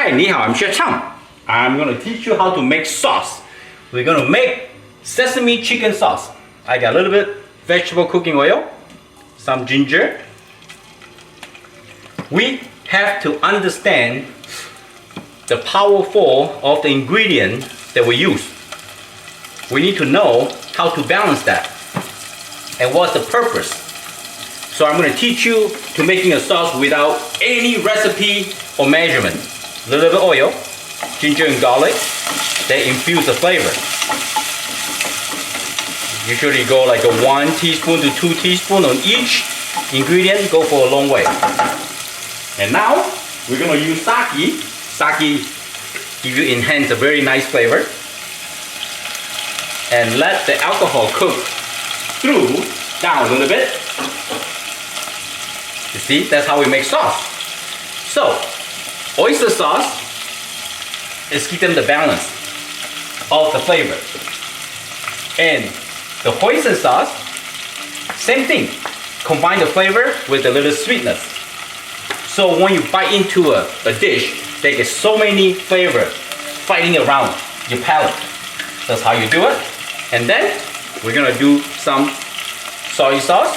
Alright, ni hao, I'm Chef Chang. I'm gonna teach you how to make sauce. We're gonna make sesame chicken sauce. I got a little bit vegetable cooking oil, some ginger. We have to understand the powerful of the ingredient that we use. We need to know how to balance that and what's the purpose. So I'm going to teach you to making a sauce without any recipe or measurement. A little bit of oil, ginger and garlic, they infuse the flavor. Usually go like a 1 teaspoon to 2 teaspoons on each ingredient, go for a long way. And now we're going to use sake. Sake give you enhance a very nice flavor. And let the alcohol cook through down a little bit. You see, that's how we make sauce. So, oyster sauce is keeping the balance of the flavor. And the hoisin sauce, same thing. Combine the flavor with a little sweetness. So when you bite into a dish, they get so many flavor fighting around your palate. That's how you do it. And then we're gonna do some soy sauce.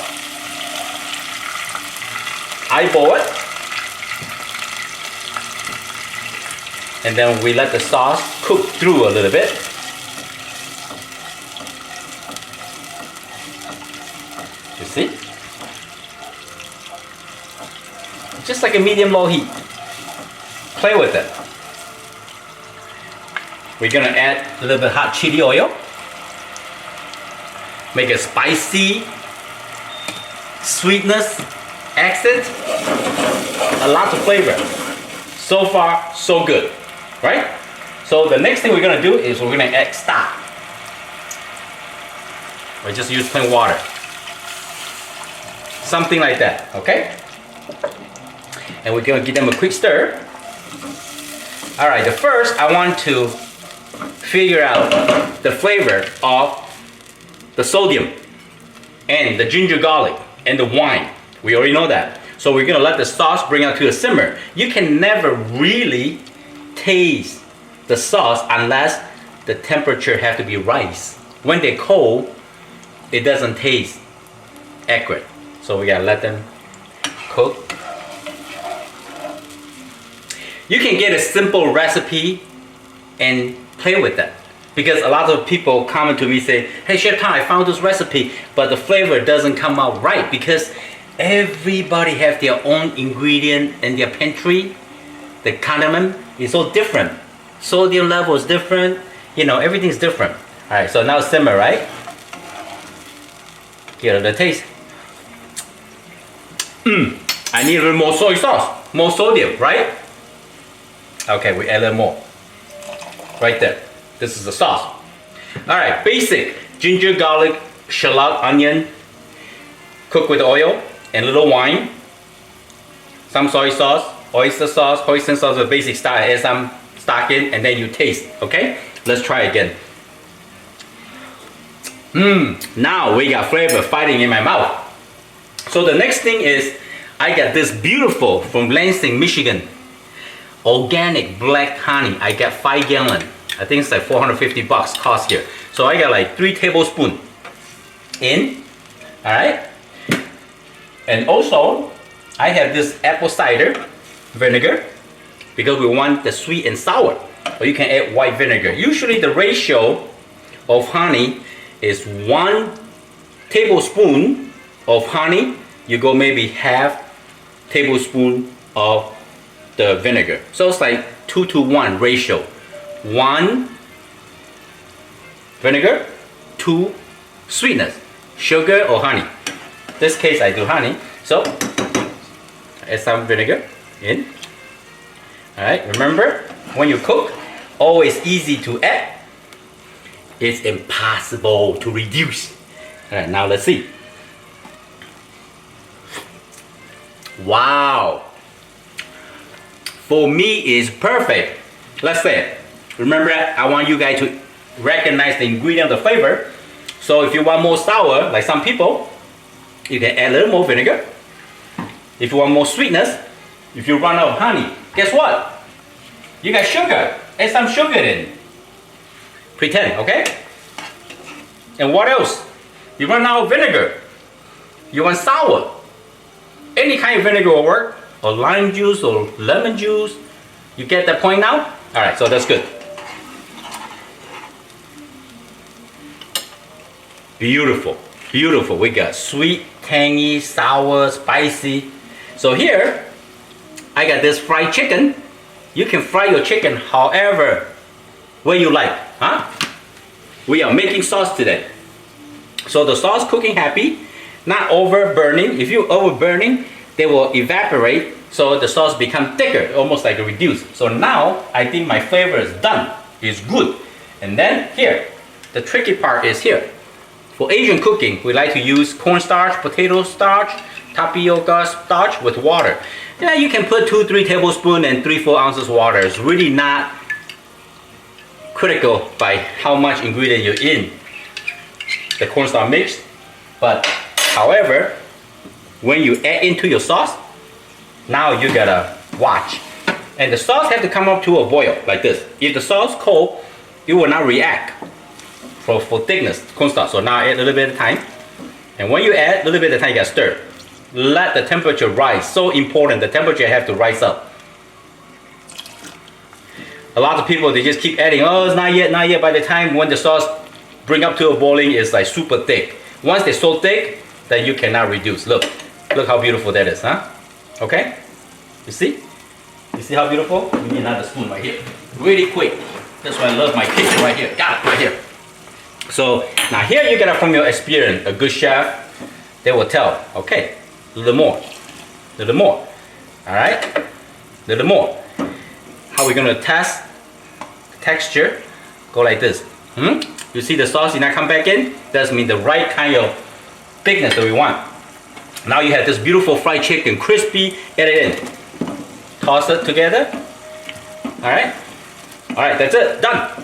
Eyeball it. And then we let the sauce cook through a little bit. You see? Just like a medium-low heat. Play with it. We're gonna add a little bit hot chili oil. Make a spicy sweetness accent. A lot of flavor. So far, so good, right? So the next thing we're gonna do is we're gonna add stock. Or just use plain water. Something like that, okay? And we're gonna give them a quick stir. All right, the first I want to figure out the flavor of the sodium and the ginger garlic and the wine. We already know that. So we're gonna let the sauce bring out to a simmer. You can never really taste the sauce unless the temperature have to be right. When they're cold, it doesn't taste accurate. So we gotta let them cook. You can get a simple recipe and play with that. Because a lot of people comment to me say, hey Chef Tom, I found this recipe, but the flavor doesn't come out right because everybody have their own ingredient in their pantry. The condiment is so different. Sodium level is different. You know, everything's different. All right, so now simmer, right? Get a little taste. I need a little more soy sauce, more sodium, right? Okay, we add a little more. Right there. This is the sauce. All right, basic ginger, garlic, shallot, onion. Cook with oil and a little wine. Some soy sauce, oyster sauce, hoisin sauce, the basic style. Add some stock in and then you taste, okay? Let's try again. Now we got flavor fighting in my mouth. So the next thing is, I got this beautiful from Lansing, Michigan. Organic black honey. I got 5 gallons. I think it's like 450 bucks cost here. So I got like 3 tablespoons in. Alright. And also, I have this apple cider vinegar because we want the sweet and sour. Or you can add white vinegar. Usually the ratio of honey is 1 tablespoon of honey. You go maybe half tablespoon of the vinegar. So it's like 2 to 1 ratio. 1 vinegar, 2 sweetness, sugar or honey. In this case I do honey, so add some vinegar in. Alright, remember when you cook, always easy to add. It's impossible to reduce. Alright, now let's see. Wow! For me is perfect. Let's say it. Remember, I want you guys to recognize the ingredient of the flavor. So if you want more sour, like some people, you can add a little more vinegar. If you want more sweetness, if you run out of honey, guess what? You got sugar. Add some sugar in. Pretend, okay? And what else? You run out of vinegar. You want sour. Any kind of vinegar will work. Or lime juice or lemon juice. You get that point now? Alright, so that's good. Beautiful. Beautiful. We got sweet, tangy, sour, spicy. So here, I got this fried chicken. You can fry your chicken however way you like. Huh? We are making sauce today. So the sauce cooking happy, not over burning. If you over burning, they will evaporate. So the sauce become thicker, almost like a reduced. So now I think my flavor is done. It's good. And then here, the tricky part is here. For Asian cooking, we like to use cornstarch, potato starch, tapioca starch with water. Yeah, you can put 2-3 tablespoons and 3-4 ounces water. It's really not critical by how much ingredient you're in the cornstarch mix. But however, when you add into your sauce, now you gotta watch. And the sauce have to come up to a boil like this. If the sauce cold, it will not react for thickness, cornstarch. So now add a little bit of time. And when you add a little bit of time, you gotta stir. Let the temperature rise. So important, the temperature have to rise up. A lot of people, they just keep adding, oh, it's not yet, not yet. By the time when the sauce bring up to a boiling, it's like super thick. Once they're so thick, that you cannot reduce. Look how beautiful that is, huh? Okay? You see? You see how beautiful? We need another spoon right here. Really quick. That's why I love my kitchen right here. Got it right here. So now here you get it from your experience. A good chef, they will tell, okay, a little more, a little more. All right, a little more. How we gonna test texture? Go like this. You see the sauce did not come back in? That means the right kind of thickness that we want. Now you have this beautiful fried chicken, crispy. Get it in. Toss it together. All right. All right, that's it. Done.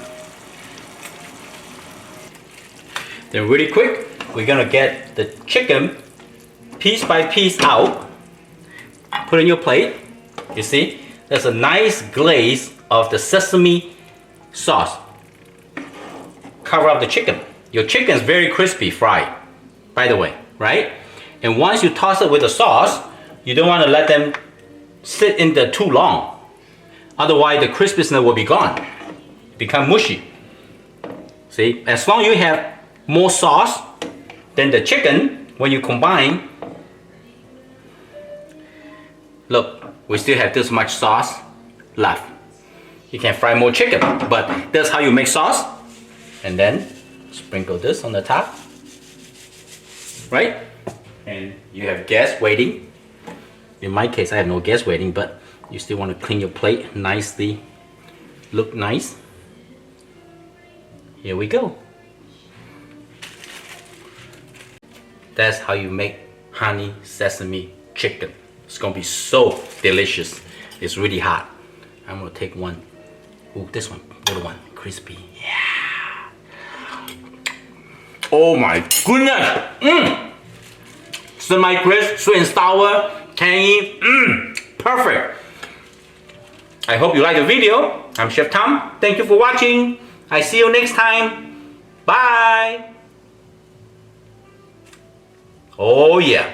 Then really quick, we're gonna get the chicken piece by piece out. Put in your plate. You see, there's a nice glaze of the sesame sauce. Cover up the chicken. Your chicken is very crispy fried, by the way, right? And once you toss it with the sauce, you don't want to let them sit in there too long. Otherwise, the crispiness will be gone. Become mushy. See, as long as you have more sauce than the chicken, when you combine, look, we still have this much sauce left. You can fry more chicken, but that's how you make sauce. And then sprinkle this on the top, right? And you have gas waiting. In my case, I have no gas waiting, but you still want to clean your plate nicely, look nice. Here we go. That's how you make honey sesame chicken. It's gonna be so delicious. It's really hot. I'm gonna take one. Ooh, this one, little one, crispy. Yeah. Oh my goodness. Semi-crisp, sweet and sour, tangy. Perfect. I hope you like the video. I'm Chef Tom. Thank you for watching. I see you next time. Bye. Oh yeah.